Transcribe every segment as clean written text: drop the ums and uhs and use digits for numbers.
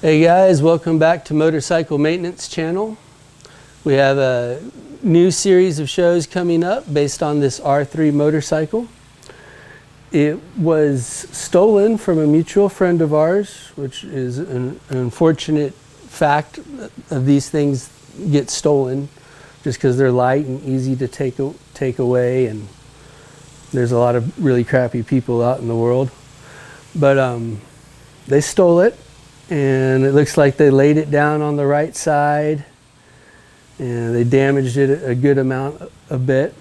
Hey guys, welcome back to Motorcycle Maintenance Channel. We have a new series of shows coming up based on this R3 motorcycle. It was stolen from a mutual friend of ours, which is an unfortunate fact of these things get stolen just because they're light and easy to take away, and there's a lot of really crappy people out in the world. But they stole it, and it looks like they laid it down on the right side, and they damaged it a good amount, a bit.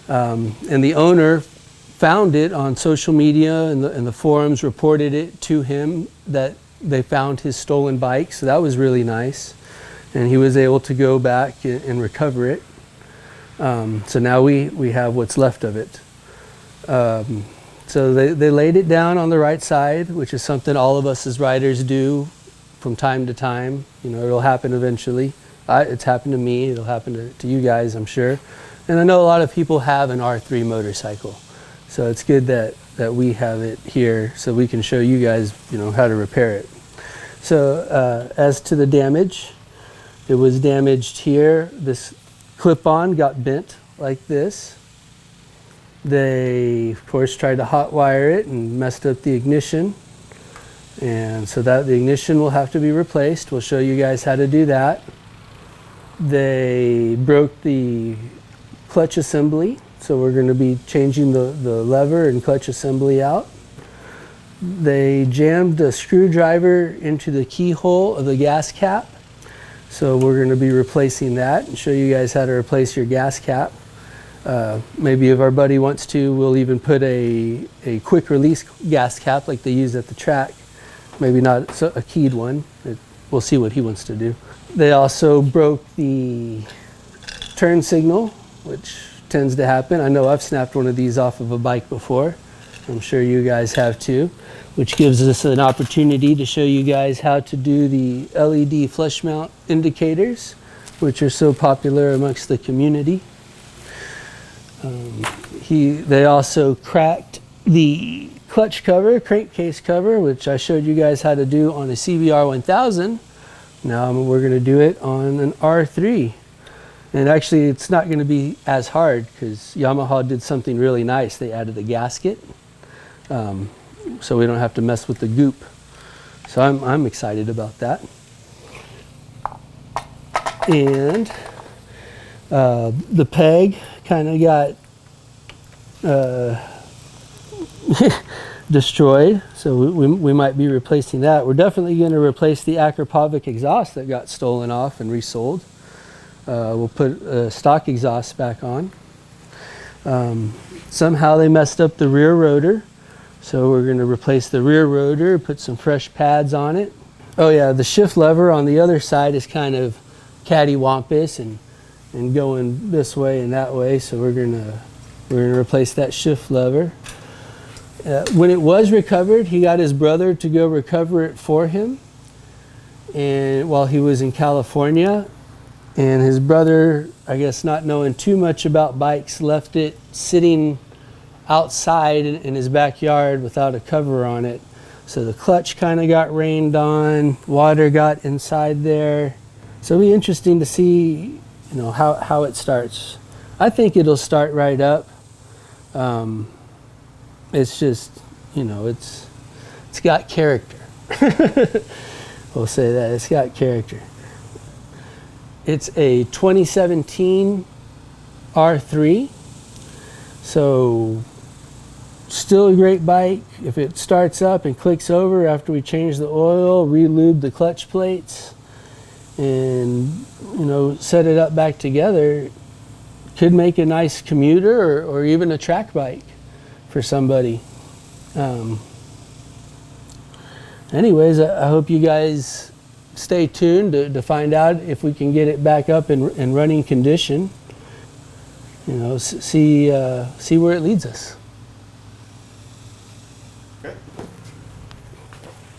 And the owner found it on social media, and the forums reported it to him that they found his stolen bike, so that was really nice. And he was able to go back and recover it. So now we have what's left of it. So they laid it down on the right side, which is something all of us as riders do from time to time. You know, it'll happen eventually. It's happened to me, it'll happen to you guys, I'm sure. And I know a lot of people have an R3 motorcycle. So it's good that we have it here so we can show you guys, you know, how to repair it. So as to the damage, it was damaged here. This clip-on got bent like this. They, of course, tried to hot wire it and messed up the ignition. And so that the ignition will have to be replaced. We'll show you guys how to do that. They broke the clutch assembly. So we're going to be changing the lever and clutch assembly out. They jammed a screwdriver into the keyhole of the gas cap. So we're going to be replacing that and show you guys how to replace your gas cap. Maybe if our buddy wants to, we'll even put a quick release gas cap like they use at the track. Maybe not a keyed one. We'll see what he wants to do. They also broke the turn signal, which tends to happen. I know I've snapped one of these off of a bike before. I'm sure you guys have too, which gives us an opportunity to show you guys how to do the LED flush mount indicators, which are so popular amongst the community. They also cracked the clutch cover, crankcase cover, which I showed you guys how to do on a CBR 1000. Now we're going to do it on an R3. And actually it's not going to be as hard because Yamaha did something really nice. They added a gasket, so we don't have to mess with the goop. So I'm excited about that. And the peg kind of got destroyed, so we might be replacing that. We're definitely going to replace the Akrapovic exhaust that got stolen off and resold. We'll put stock exhaust back on. Somehow they messed up the rear rotor, so we're going to replace the rear rotor, put some fresh pads on it. Oh yeah, the shift lever on the other side is kind of cattywampus and going this way and that way, so we're gonna replace that shift lever. When it was recovered, he got his brother to go recover it for him, and while he was in California, and his brother, I guess not knowing too much about bikes, left it sitting outside in his backyard without a cover on it. So the clutch kind of got rained on, water got inside there. So it'll be interesting to see, you know, how it starts. I think it'll start right up. It's just, you know, it's got character. We'll say that, it's got character. It's a 2017 R3, so still a great bike. If it starts up and clicks over after we change the oil, re-lube the clutch plates, and, you know, set it up back together, could make a nice commuter or even a track bike for somebody. Anyways, I hope you guys stay tuned to find out if we can get it back up in running condition. You know, see where it leads us.